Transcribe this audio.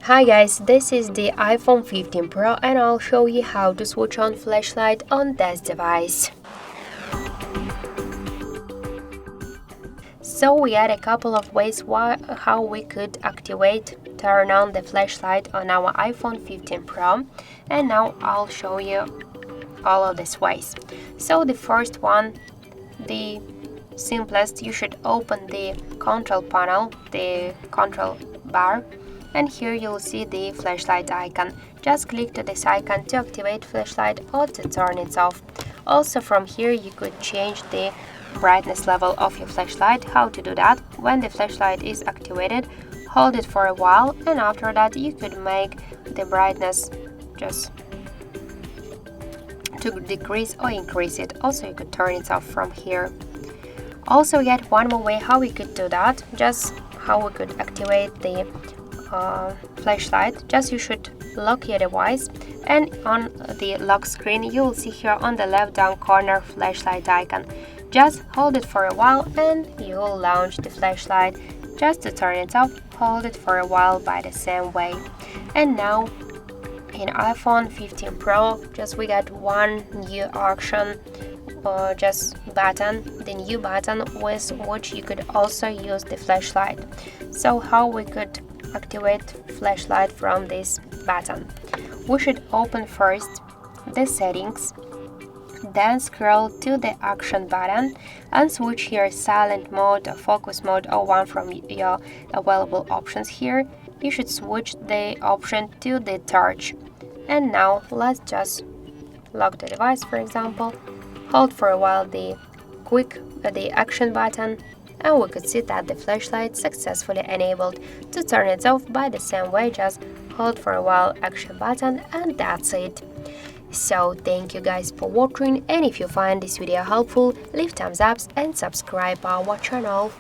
Hi guys, this is the iPhone 15 Pro and I'll show you how to switch on flashlight on this device. So we had a couple of ways how we could turn on the flashlight on our iPhone 15 Pro, and now I'll show you all of these ways. So the first one, the simplest, you should open the control panel, the control bar, and here you'll see the flashlight icon. Just click to this icon to activate flashlight or to turn it off. Also from here you could change the brightness level of your flashlight. How to do that? When the flashlight is activated, hold it for a while, and after that you could make the brightness just to decrease or increase it. Also you could turn it off from here. Also yet one more way how we could do that, just how we could activate the flashlight. Just you should lock your device, and on the lock screen you will see here on the left down corner flashlight icon. Just hold it for a while and you will launch the flashlight. Just to turn it off, hold it for a while by the same way. And now in iPhone 15 Pro, just we got one new option, just button, the new button with which you could also use the flashlight. So how we could activate flashlight from this button? We should open first the settings, then scroll to the action button and switch here silent mode or focus mode or one from your available options. Here you should switch the option to the torch. And now let's just lock the device, for example, hold for a while the action button, and we could see that the flashlight successfully enabled. To turn it off by the same way, just hold for a while action button, and that's it. So thank you guys for watching, and if you find this video helpful, leave thumbs up and subscribe our channel.